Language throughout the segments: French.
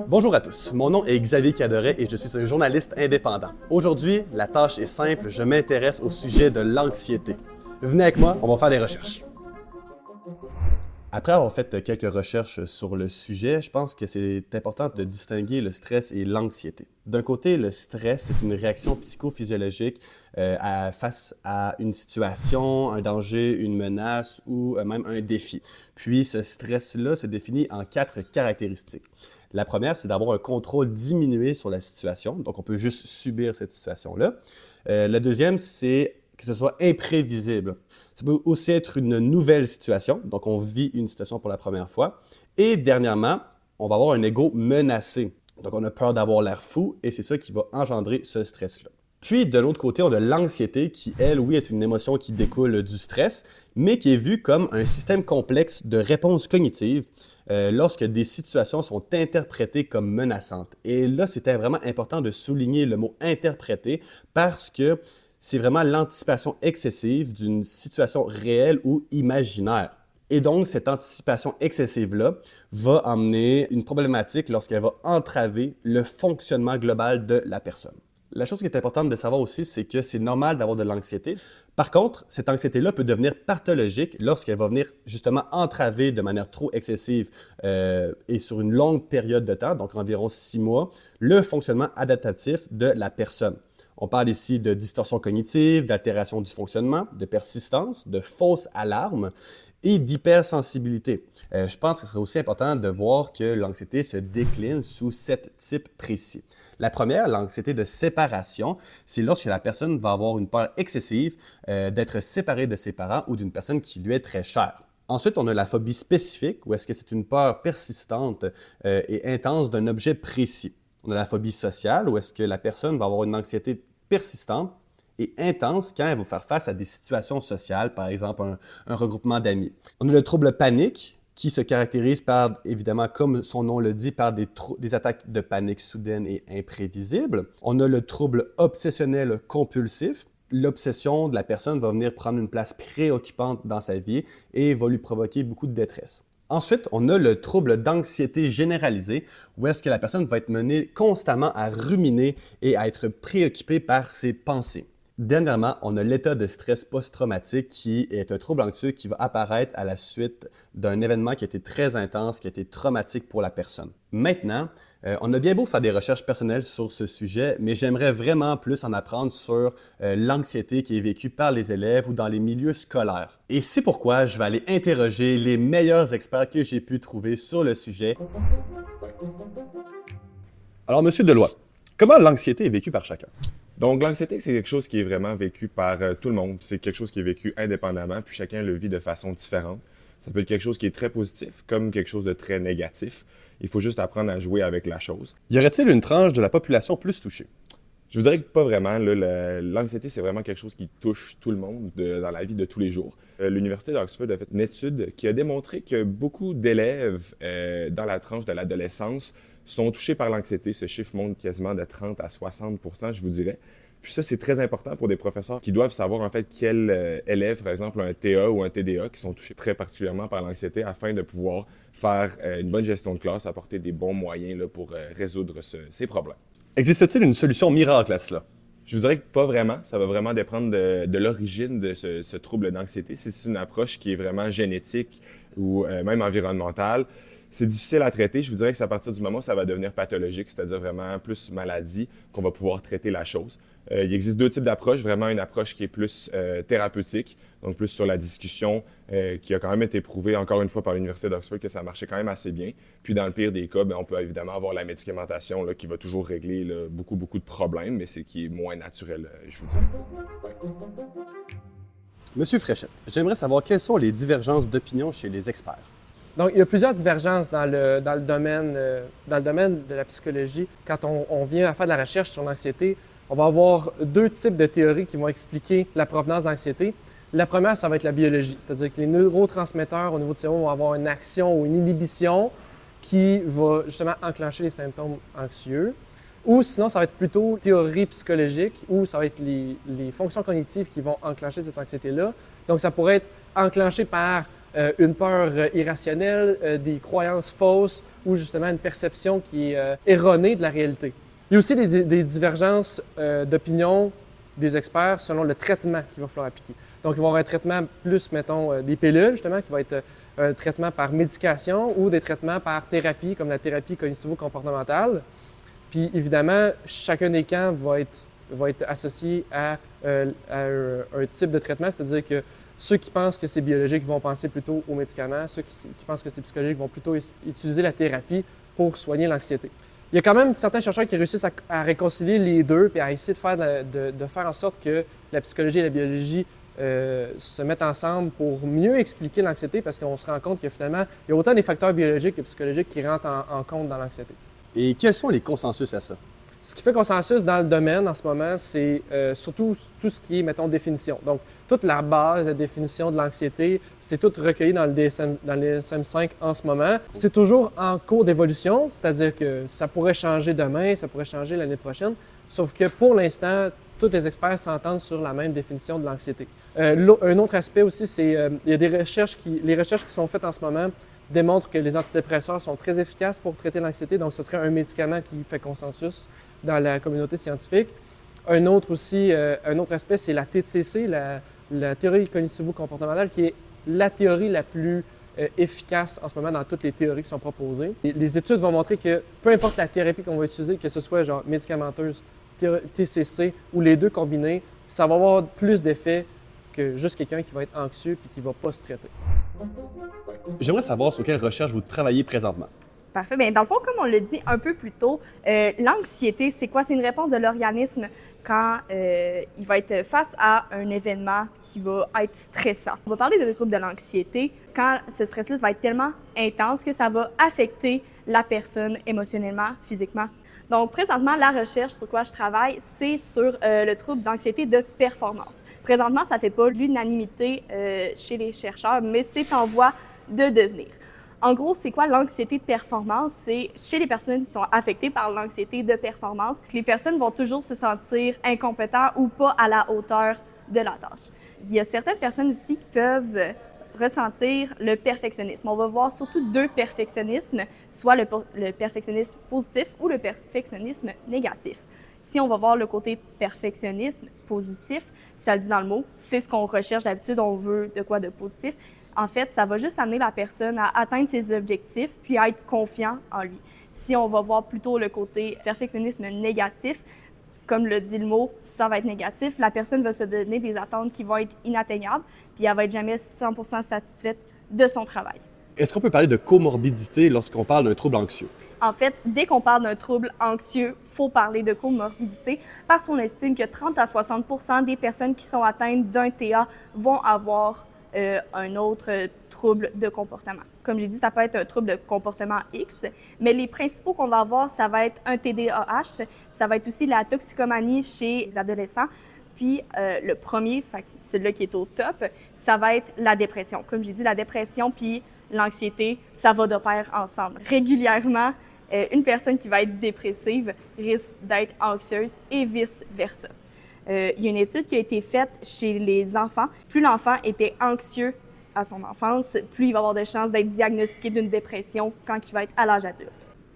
Bonjour à tous, mon nom est Xavier Cadoret et je suis un journaliste indépendant. Aujourd'hui, la tâche est simple, je m'intéresse au sujet de l'anxiété. Venez avec moi, on va faire des recherches. Après avoir fait quelques recherches sur le sujet, je pense que c'est important de distinguer le stress et l'anxiété. D'un côté, le stress, c'est une réaction psychophysiologique face à une situation, un danger, une menace ou même un défi. Puis ce stress-là se définit en 4 caractéristiques. La première, c'est d'avoir un contrôle diminué sur la situation, donc on peut juste subir cette situation-là. La deuxième, c'est que ce soit imprévisible. Ça peut aussi être une nouvelle situation, donc on vit une situation pour la première fois. Et dernièrement, on va avoir un ego menacé. Donc on a peur d'avoir l'air fou et c'est ça qui va engendrer ce stress-là. Puis de l'autre côté, on a l'anxiété qui, elle, oui, est une émotion qui découle du stress, mais qui est vue comme un système complexe de réponses cognitives lorsque des situations sont interprétées comme menaçantes. Et là, c'était vraiment important de souligner le mot interpréter parce que c'est vraiment l'anticipation excessive d'une situation réelle ou imaginaire. Et donc, cette anticipation excessive-là va amener une problématique lorsqu'elle va entraver le fonctionnement global de la personne. La chose qui est importante de savoir aussi, c'est que c'est normal d'avoir de l'anxiété. Par contre, cette anxiété-là peut devenir pathologique lorsqu'elle va venir justement entraver de manière trop excessive et sur une longue période de temps, donc environ 6 mois, le fonctionnement adaptatif de la personne. On parle ici de distorsion cognitive, d'altération du fonctionnement, de persistance, de fausses alarmes et d'hypersensibilité. Je pense que ce serait aussi important de voir que l'anxiété se décline sous 7 types précis. La première, l'anxiété de séparation, c'est lorsque la personne va avoir une peur excessive d'être séparée de ses parents ou d'une personne qui lui est très chère. Ensuite, on a la phobie spécifique, où est-ce que c'est une peur persistante et intense d'un objet précis. On a la phobie sociale, où est-ce que la personne va avoir une anxiété persistante et intense quand elle va faire face à des situations sociales, par exemple un regroupement d'amis. On a le trouble panique qui se caractérise par, évidemment, comme son nom le dit, par des attaques de panique soudaines et imprévisibles. On a le trouble obsessionnel compulsif. L'obsession de la personne va venir prendre une place préoccupante dans sa vie et va lui provoquer beaucoup de détresse. Ensuite, on a le trouble d'anxiété généralisée, où est-ce que la personne va être menée constamment à ruminer et à être préoccupée par ses pensées. Dernièrement, on a l'état de stress post-traumatique qui est un trouble anxieux qui va apparaître à la suite d'un événement qui a été très intense, qui a été traumatique pour la personne. Maintenant, on a bien beau faire des recherches personnelles sur ce sujet, mais j'aimerais vraiment plus en apprendre sur l'anxiété qui est vécue par les élèves ou dans les milieux scolaires. Et c'est pourquoi je vais aller interroger les meilleurs experts que j'ai pu trouver sur le sujet. Alors, Monsieur Deloy, comment l'anxiété est vécue par chacun? Donc, l'anxiété, c'est quelque chose qui est vraiment vécu par tout le monde. C'est quelque chose qui est vécu indépendamment, puis chacun le vit de façon différente. Ça peut être quelque chose qui est très positif, comme quelque chose de très négatif. Il faut juste apprendre à jouer avec la chose. Y aurait-il une tranche de la population plus touchée? Je vous dirais que pas vraiment. L'anxiété, c'est vraiment quelque chose qui touche tout le monde dans la vie de tous les jours. L'Université d'Oxford a fait une étude qui a démontré que beaucoup d'élèves dans la tranche de l'adolescence sont touchés par l'anxiété. Ce chiffre monte quasiment de 30 à 60 %, je vous dirais. Puis ça, c'est très important pour des professeurs qui doivent savoir en fait quels élèves, par exemple un TA ou un TDA, qui sont touchés très particulièrement par l'anxiété afin de pouvoir faire une bonne gestion de classe, apporter des bons moyens là, pour résoudre ces problèmes. Existe-t-il une solution miracle à cela? Je vous dirais que pas vraiment. Ça va vraiment dépendre de l'origine de ce trouble d'anxiété. Si c'est une approche qui est vraiment génétique ou même environnementale, c'est difficile à traiter. Je vous dirais que c'est à partir du moment où ça va devenir pathologique, c'est-à-dire vraiment plus maladie, qu'on va pouvoir traiter la chose. Il existe 2 types d'approches. Vraiment une approche qui est plus thérapeutique, donc plus sur la discussion, qui a quand même été prouvé encore une fois par l'Université d'Oxford que ça marchait quand même assez bien. Puis dans le pire des cas, on peut évidemment avoir la médicamentation là, qui va toujours régler là, beaucoup de problèmes, mais c'est qui est moins naturel, je vous dis. Monsieur Fréchette, j'aimerais savoir quelles sont les divergences d'opinion chez les experts. Donc, il y a plusieurs divergences dans le domaine de la psychologie. Quand on vient à faire de la recherche sur l'anxiété, on va avoir 2 types de théories qui vont expliquer la provenance de l'anxiété. La première, ça va être la biologie, c'est-à-dire que les neurotransmetteurs au niveau du cerveau vont avoir une action ou une inhibition qui va justement enclencher les symptômes anxieux. Ou sinon, ça va être plutôt théorie psychologique, où ça va être les fonctions cognitives qui vont enclencher cette anxiété-là. Donc, ça pourrait être enclenché par une peur irrationnelle, des croyances fausses ou justement une perception qui est erronée de la réalité. Il y a aussi des divergences d'opinion des experts selon le traitement qu'il va falloir appliquer. Donc, il va y avoir un traitement plus, mettons, des pilules, justement, qui va être un traitement par médication ou des traitements par thérapie, comme la thérapie cognitivo-comportementale. Puis, évidemment, chacun des camps va être associé à un type de traitement, c'est-à-dire que ceux qui pensent que c'est biologique vont penser plutôt aux médicaments, ceux qui pensent que c'est psychologique vont plutôt utiliser la thérapie pour soigner l'anxiété. Il y a quand même certains chercheurs qui réussissent à réconcilier les deux et à essayer de faire en sorte que la psychologie et la biologie se mettent ensemble pour mieux expliquer l'anxiété parce qu'on se rend compte que finalement, il y a autant des facteurs biologiques que psychologiques qui rentrent en compte dans l'anxiété. Et quels sont les consensus à ça? Ce qui fait consensus dans le domaine en ce moment, c'est surtout tout ce qui est, mettons, définition. Donc, toute la base de définition de l'anxiété, c'est tout recueilli dans le DSM-5 en ce moment. C'est toujours en cours d'évolution, c'est-à-dire que ça pourrait changer demain, ça pourrait changer l'année prochaine, sauf que pour l'instant, tous les experts s'entendent sur la même définition de l'anxiété. Un autre aspect aussi, c'est il y a les recherches qui sont faites en ce moment démontrent que les antidépresseurs sont très efficaces pour traiter l'anxiété, donc ce serait un médicament qui fait consensus dans la communauté scientifique. Un autre aspect, c'est la TCC, la théorie cognitivo-comportementale, qui est la théorie la plus efficace en ce moment dans toutes les théories qui sont proposées. Et les études vont montrer que peu importe la thérapie qu'on va utiliser, que ce soit genre médicamenteuse, TCC ou les deux combinés, ça va avoir plus d'effet que juste quelqu'un qui va être anxieux et qui ne va pas se traiter. J'aimerais savoir sur quelle recherche vous travaillez présentement. Parfait. Bien, dans le fond, comme on l'a dit un peu plus tôt, l'anxiété, c'est quoi? C'est une réponse de l'organisme quand il va être face à un événement qui va être stressant. On va parler de troubles de l'anxiété quand ce stress-là va être tellement intense que ça va affecter la personne émotionnellement, physiquement. Donc, présentement, la recherche sur quoi je travaille, c'est sur le trouble d'anxiété de performance. Présentement, ça ne fait pas l'unanimité chez les chercheurs, mais c'est en voie de devenir. En gros, c'est quoi l'anxiété de performance? C'est chez les personnes qui sont affectées par l'anxiété de performance, que les personnes vont toujours se sentir incompétentes ou pas à la hauteur de la tâche. Il y a certaines personnes aussi qui peuvent ressentir le perfectionnisme. On va voir surtout deux perfectionnismes, soit le perfectionnisme positif ou le perfectionnisme négatif. Si on va voir le côté perfectionnisme positif, ça le dit dans le mot, c'est ce qu'on recherche d'habitude, on veut de quoi de positif. En fait, ça va juste amener la personne à atteindre ses objectifs puis à être confiant en lui. Si on va voir plutôt le côté perfectionnisme négatif, comme le dit le mot, ça va être négatif, la personne va se donner des attentes qui vont être inatteignables puis elle va être jamais 100% satisfaite de son travail. Est-ce qu'on peut parler de comorbidité lorsqu'on parle d'un trouble anxieux? En fait, dès qu'on parle d'un trouble anxieux, il faut parler de comorbidité parce qu'on estime que 30 à 60% des personnes qui sont atteintes d'un TA vont avoir un autre trouble de comportement. Comme j'ai dit, ça peut être un trouble de comportement X, mais les principaux qu'on va avoir, ça va être un TDAH, ça va être aussi la toxicomanie chez les adolescents, puis le premier, celui-là qui est au top, ça va être la dépression. Comme j'ai dit, la dépression puis l'anxiété, ça va de pair ensemble. Régulièrement, une personne qui va être dépressive risque d'être anxieuse et vice-versa. Il y a une étude qui a été faite chez les enfants. Plus l'enfant était anxieux à son enfance, plus il va avoir de chances d'être diagnostiqué d'une dépression quand il va être à l'âge adulte.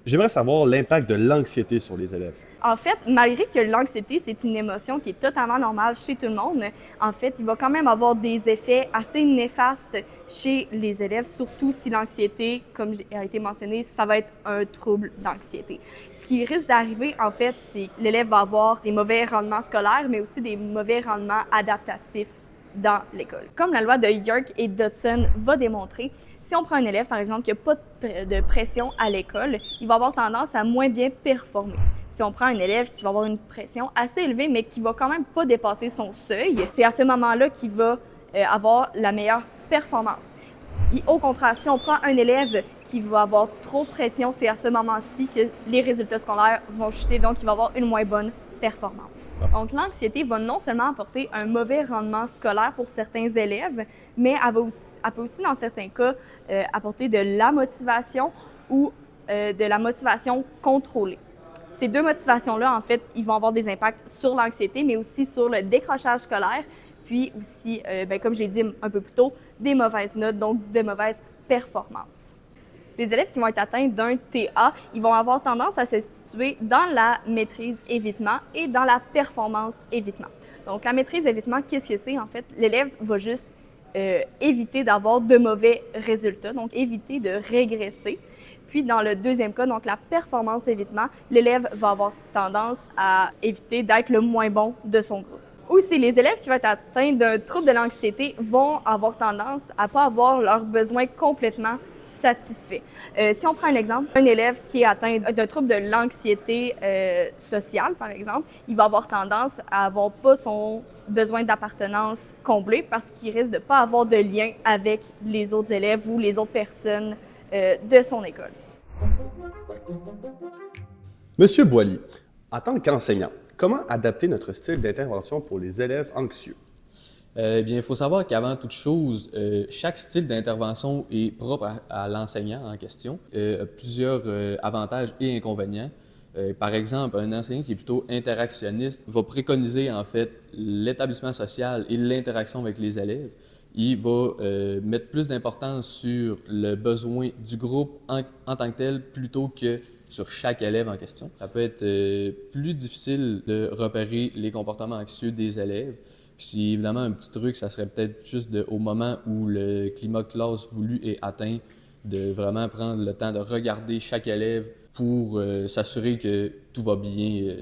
J'aimerais savoir l'impact de l'anxiété sur les élèves. En fait, malgré que l'anxiété, c'est une émotion qui est totalement normale chez tout le monde, en fait, il va quand même avoir des effets assez néfastes chez les élèves, surtout si l'anxiété, comme a été mentionné, ça va être un trouble d'anxiété. Ce qui risque d'arriver, en fait, c'est que l'élève va avoir des mauvais rendements scolaires, mais aussi des mauvais rendements adaptatifs dans l'école. Comme la loi de York et Dodson va démontrer, si on prend un élève, par exemple, qui n'a pas de pression à l'école, il va avoir tendance à moins bien performer. Si on prend un élève qui va avoir une pression assez élevée, mais qui va quand même pas dépasser son seuil, c'est à ce moment-là qu'il va avoir la meilleure performance. Et au contraire, si on prend un élève qui va avoir trop de pression, c'est à ce moment-ci que les résultats scolaires vont chuter, donc il va avoir une moins bonne performance. Donc, l'anxiété va non seulement apporter un mauvais rendement scolaire pour certains élèves, mais elle peut aussi, dans certains cas, apporter de la motivation ou de la motivation contrôlée. Ces deux motivations-là, en fait, ils vont avoir des impacts sur l'anxiété, mais aussi sur le décrochage scolaire, puis aussi, comme j'ai dit un peu plus tôt, des mauvaises notes, donc de mauvaises performances. Les élèves qui vont être atteints d'un TA, ils vont avoir tendance à se situer dans la maîtrise évitement et dans la performance évitement. Donc, la maîtrise évitement, qu'est-ce que c'est? En fait, l'élève va juste éviter d'avoir de mauvais résultats, donc éviter de régresser. Puis, dans le deuxième cas, donc la performance évitement, l'élève va avoir tendance à éviter d'être le moins bon de son groupe. Aussi, les élèves qui vont être atteints d'un trouble de l'anxiété vont avoir tendance à ne pas avoir leurs besoins complètement satisfaits. Si on prend un exemple, un élève qui est atteint d'un trouble de l'anxiété sociale, par exemple, il va avoir tendance à avoir pas son besoin d'appartenance comblé parce qu'il risque de ne pas avoir de lien avec les autres élèves ou les autres personnes de son école. Monsieur Boily, en tant qu'enseignant, comment adapter notre style d'intervention pour les élèves anxieux? Bien, il faut savoir qu'avant toute chose, chaque style d'intervention est propre à l'enseignant en question, a plusieurs avantages et inconvénients. Par exemple, un enseignant qui est plutôt interactionniste va préconiser en fait l'établissement social et l'interaction avec les élèves. Il va mettre plus d'importance sur le besoin du groupe en tant que tel plutôt que sur chaque élève en question. Ça peut être plus difficile de repérer les comportements anxieux des élèves. Puis évidemment, un petit truc, ça serait peut-être juste au moment où le climat de classe voulu est atteint, de vraiment prendre le temps de regarder chaque élève pour s'assurer que tout va bien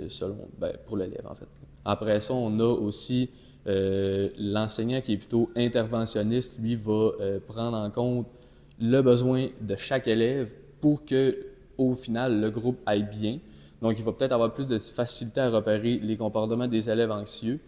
pour l'élève en fait. Après ça, on a aussi l'enseignant qui est plutôt interventionniste, lui va prendre en compte le besoin de chaque élève pour que au final, le groupe aille bien. Donc, il va peut-être avoir plus de facilité à repérer les comportements des élèves anxieux,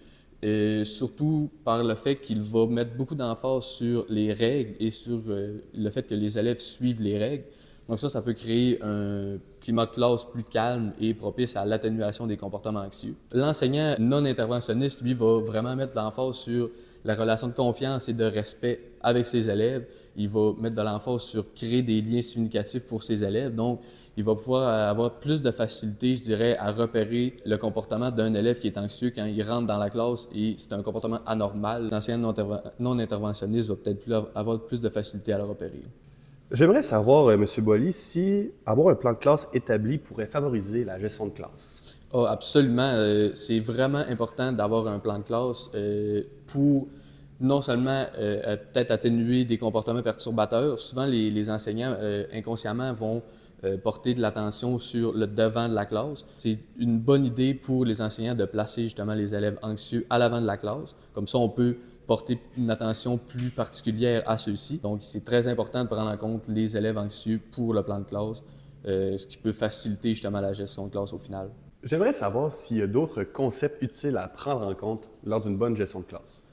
surtout par le fait qu'il va mettre beaucoup d'emphase sur les règles et sur le fait que les élèves suivent les règles. Donc ça peut créer un climat de classe plus calme et propice à l'atténuation des comportements anxieux. L'enseignant non interventionniste, lui, va vraiment mettre l'emphase sur la relation de confiance et de respect avec ses élèves. Il va mettre de l'emphase sur créer des liens significatifs pour ses élèves. Donc, il va pouvoir avoir plus de facilité, je dirais, à repérer le comportement d'un élève qui est anxieux quand il rentre dans la classe et c'est un comportement anormal. L'enseignant non interventionniste va peut-être avoir plus de facilité à le repérer. J'aimerais savoir, M. Boily, si avoir un plan de classe établi pourrait favoriser la gestion de classe. Oh, absolument. C'est vraiment important d'avoir un plan de classe pour non seulement peut-être atténuer des comportements perturbateurs. Souvent, les enseignants, inconsciemment, vont porter de l'attention sur le devant de la classe. C'est une bonne idée pour les enseignants de placer justement les élèves anxieux à l'avant de la classe. Comme ça, on peut porter une attention plus particulière à ceux-ci. Donc, c'est très important de prendre en compte les élèves anxieux pour le plan de classe, ce qui peut faciliter justement la gestion de classe au final. J'aimerais savoir s'il y a d'autres concepts utiles à prendre en compte lors d'une bonne gestion de classe.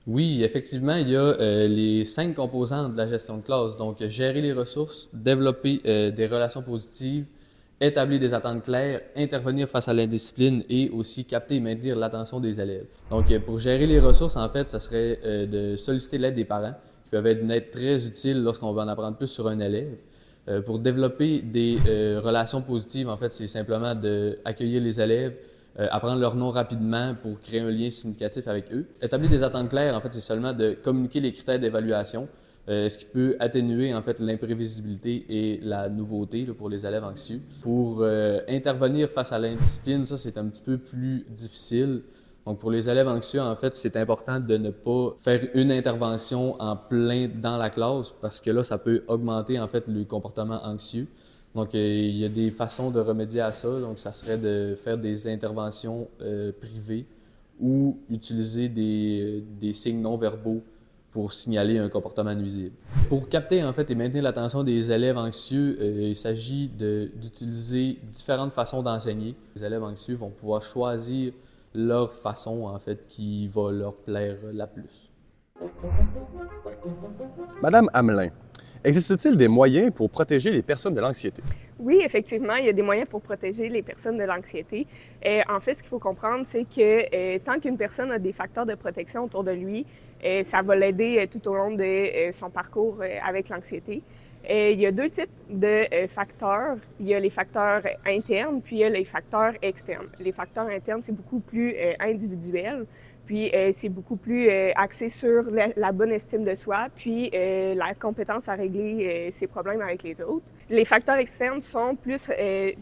Oui, effectivement, il y a les 5 composantes de la gestion de classe. Donc, gérer les ressources, développer des relations positives, établir des attentes claires, intervenir face à l'indiscipline et aussi capter et maintenir l'attention des élèves. Donc, pour gérer les ressources, en fait, ça serait de solliciter l'aide des parents, qui peuvent être une aide très utile lorsqu'on veut en apprendre plus sur un élève. Pour développer des relations positives, en fait, c'est simplement d'accueillir les élèves, apprendre leur nom rapidement pour créer un lien significatif avec eux. Établir des attentes claires, en fait, c'est seulement de communiquer les critères d'évaluation, ce qui peut atténuer en fait l'imprévisibilité et la nouveauté là, pour les élèves anxieux. Pour intervenir face à l'indiscipline, ça c'est un petit peu plus difficile. Donc pour les élèves anxieux, en fait, c'est important de ne pas faire une intervention en plein dans la classe parce que là, ça peut augmenter en fait le comportement anxieux. Donc il y a des façons de remédier à ça. Donc ça serait de faire des interventions privées ou utiliser des signes non verbaux pour signaler un comportement nuisible. Pour capter en fait et maintenir l'attention des élèves anxieux, il s'agit d'utiliser différentes façons d'enseigner. Les élèves anxieux vont pouvoir choisir leur façon en fait qui va leur plaire la plus. Madame Hamelin, existe-t-il des moyens pour protéger les personnes de l'anxiété? Oui, effectivement, il y a des moyens pour protéger les personnes de l'anxiété. En fait, ce qu'il faut comprendre, c'est que tant qu'une personne a des facteurs de protection autour de lui, ça va l'aider tout au long de son parcours avec l'anxiété. Il y a 2 types de facteurs. Il y a les facteurs internes, puis il y a les facteurs externes. Les facteurs internes, c'est beaucoup plus individuel. Puis c'est beaucoup plus axé sur la bonne estime de soi, puis la compétence à régler ses problèmes avec les autres. Les facteurs externes sont plus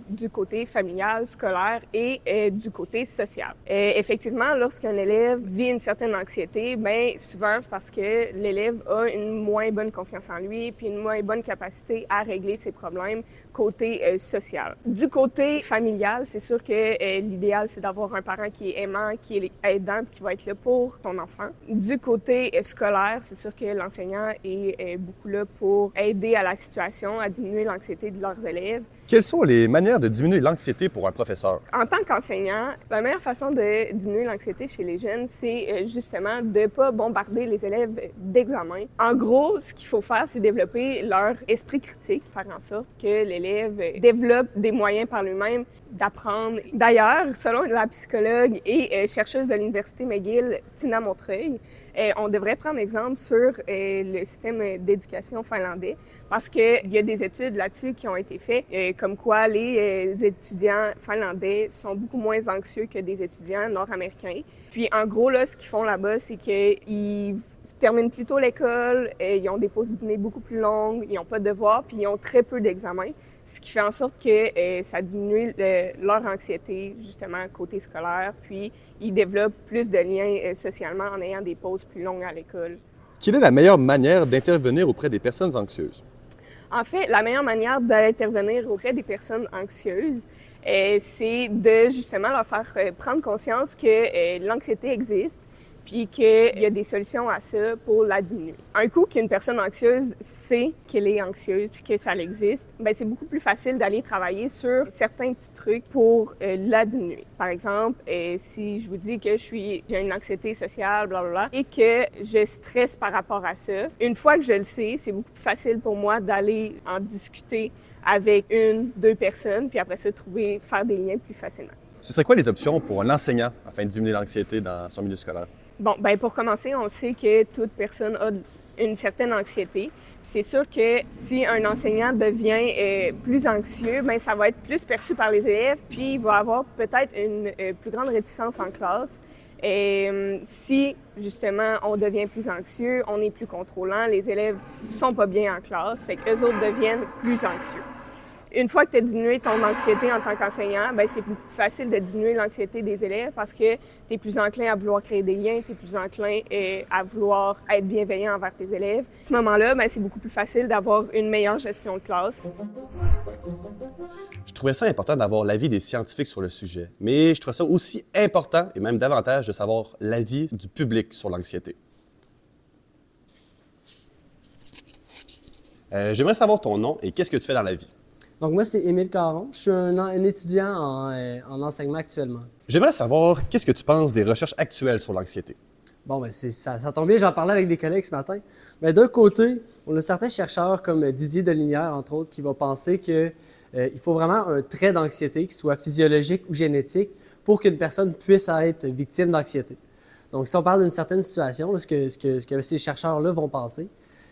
du côté familial, scolaire et du côté social. Effectivement, lorsqu'un élève vit une certaine anxiété, bien souvent c'est parce que l'élève a une moins bonne confiance en lui, puis une moins bonne capacité à régler ses problèmes côté social. Du côté familial, c'est sûr que l'idéal c'est d'avoir un parent qui est aimant, qui est aidant, puis qui va être là pour ton enfant. Du côté scolaire, c'est sûr que l'enseignant est beaucoup là pour aider à la situation, à diminuer l'anxiété de leurs élèves. Quelles sont les manières de diminuer l'anxiété pour un professeur? En tant qu'enseignant, la meilleure façon de diminuer l'anxiété chez les jeunes, c'est justement de ne pas bombarder les élèves d'examens. En gros, ce qu'il faut faire, c'est développer leur esprit critique, faire en sorte que l'élève développe des moyens par lui-même d'apprendre. D'ailleurs, selon la psychologue et chercheuse de l'Université McGill, Tina Montreuil, on devrait prendre exemple sur le système d'éducation finlandais parce qu'il y a des études là-dessus qui ont été faites, comme quoi les étudiants finlandais sont beaucoup moins anxieux que des étudiants nord-américains. Puis en gros, là, ce qu'ils font là-bas, c'est qu'ils terminent plus tôt l'école, ils ont des pauses dîner beaucoup plus longues, ils n'ont pas de devoirs, puis ils ont très peu d'examens, ce qui fait en sorte que ça diminue leur anxiété, justement, côté scolaire, puis ils développent plus de liens socialement en ayant des pauses plus longues à l'école. Quelle est la meilleure manière d'intervenir auprès des personnes anxieuses? En fait, la meilleure manière d'intervenir auprès des personnes anxieuses, c'est de justement leur faire prendre conscience que l'anxiété existe, puis qu'il y a des solutions à ça pour la diminuer. Un coup qu'une personne anxieuse sait qu'elle est anxieuse puis que ça existe, bien c'est beaucoup plus facile d'aller travailler sur certains petits trucs pour la diminuer. Par exemple, si je vous dis que j'ai une anxiété sociale, blablabla, et que je stresse par rapport à ça, une fois que je le sais, c'est beaucoup plus facile pour moi d'aller en discuter avec deux personnes, puis après ça, faire des liens plus facilement. Ce serait quoi les options pour un enseignant afin de diminuer l'anxiété dans son milieu scolaire? Bon, bien pour commencer, on sait que toute personne a une certaine anxiété. C'est sûr que si un enseignant devient plus anxieux, bien ça va être plus perçu par les élèves, puis il va avoir peut-être une plus grande réticence en classe. Et si, justement, on devient plus anxieux, on est plus contrôlant, les élèves sont pas bien en classe, fait qu'eux autres deviennent plus anxieux. Une fois que tu as diminué ton anxiété en tant qu'enseignant, bien, c'est beaucoup plus facile de diminuer l'anxiété des élèves parce que tu es plus enclin à vouloir créer des liens, tu es plus enclin à vouloir être bienveillant envers tes élèves. À ce moment-là, bien, c'est beaucoup plus facile d'avoir une meilleure gestion de classe. Je trouvais ça important d'avoir l'avis des scientifiques sur le sujet, mais je trouve ça aussi important, et même davantage, de savoir l'avis du public sur l'anxiété. J'aimerais savoir ton nom et qu'est-ce que tu fais dans la vie? Donc moi, c'est Émile Caron. Je suis un étudiant en enseignement actuellement. J'aimerais savoir qu'est-ce que tu penses des recherches actuelles sur l'anxiété? Bon, ben ça tombe bien, j'en parlais avec des collègues ce matin. Mais d'un côté, on a certains chercheurs comme Didier Delinière, entre autres, qui vont penser qu'il faut vraiment un trait d'anxiété, qui soit physiologique ou génétique, pour qu'une personne puisse être victime d'anxiété. Donc, si on parle d'une certaine situation, là, ce que ces chercheurs-là vont penser,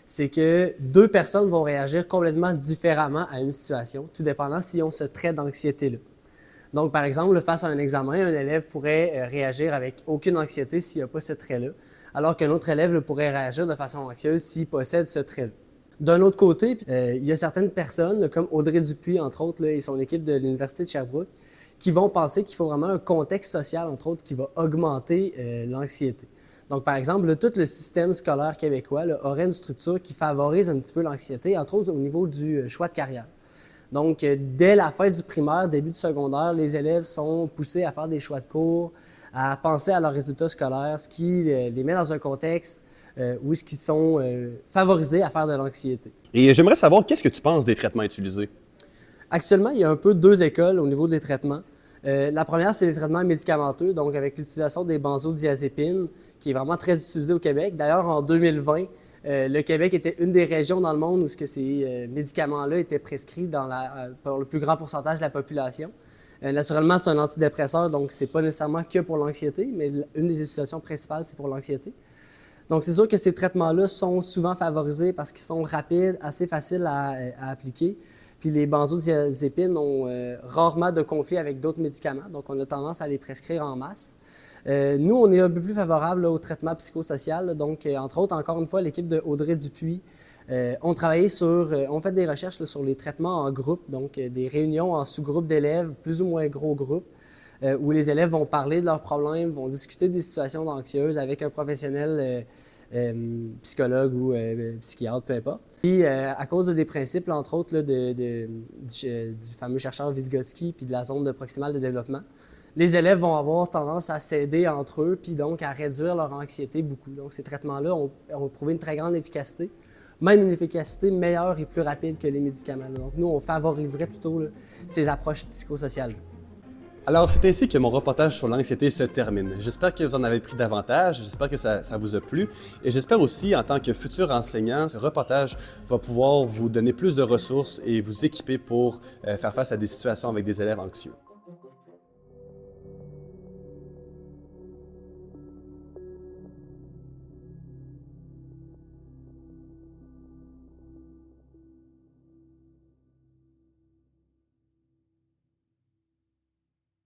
c'est que deux personnes vont réagir complètement différemment à une situation, tout dépendant s'ils ont ce trait d'anxiété-là. Donc, par exemple, face à un examen, un élève pourrait réagir avec aucune anxiété s'il n'a pas ce trait-là, alors qu'un autre élève pourrait réagir de façon anxieuse s'il possède ce trait-là. D'un autre côté, il y a certaines personnes, comme Audrey Dupuis, entre autres, et son équipe de l'Université de Sherbrooke, qui vont penser qu'il faut vraiment un contexte social, entre autres, qui va augmenter l'anxiété. Donc, par exemple, tout le système scolaire québécois aurait une structure qui favorise un petit peu l'anxiété, entre autres au niveau du choix de carrière. Donc, dès la fin du primaire, début du secondaire, les élèves sont poussés à faire des choix de cours, à penser à leurs résultats scolaires, ce qui les met dans un contexte où ils sont favorisés à faire de l'anxiété. Et j'aimerais savoir qu'est-ce que tu penses des traitements utilisés? Actuellement, il y a un peu deux écoles au niveau des traitements. La première, c'est les traitements médicamenteux, donc avec l'utilisation des benzodiazépines, qui est vraiment très utilisé au Québec. D'ailleurs, en 2020, le Québec était une des régions dans le monde où ces médicaments-là étaient prescrits pour le plus grand pourcentage de la population. Naturellement, c'est un antidépresseur, donc c'est pas nécessairement que pour l'anxiété, mais une des utilisations principales, c'est pour l'anxiété. Donc, c'est sûr que ces traitements-là sont souvent favorisés parce qu'ils sont rapides, assez faciles à appliquer. Puis les benzodiazépines ont rarement de conflit avec d'autres médicaments, donc on a tendance à les prescrire en masse. Nous, on est un peu plus favorable au traitement psychosocial. Là. Donc, entre autres, encore une fois, l'équipe de Audrey Dupuis ont travaillé on fait des recherches là, sur les traitements en groupe, donc des réunions en sous-groupes d'élèves, plus ou moins gros groupes, où les élèves vont parler de leurs problèmes, vont discuter des situations anxieuses avec un professionnel psychologue ou psychiatre, peu importe. Puis, à cause des principes, là, entre autres, là, du fameux chercheur Vygotsky puis de la zone de proximale de développement, les élèves vont avoir tendance à s'aider entre eux puis donc à réduire leur anxiété beaucoup. Donc, ces traitements-là ont prouvé une très grande efficacité, même une efficacité meilleure et plus rapide que les médicaments. Donc, nous, on favoriserait plutôt là, ces approches psychosociales. Alors, c'est ainsi que mon reportage sur l'anxiété se termine. J'espère que vous en avez pris davantage, j'espère que ça vous a plu et j'espère aussi, en tant que futur enseignant, ce reportage va pouvoir vous donner plus de ressources et vous équiper pour faire face à des situations avec des élèves anxieux.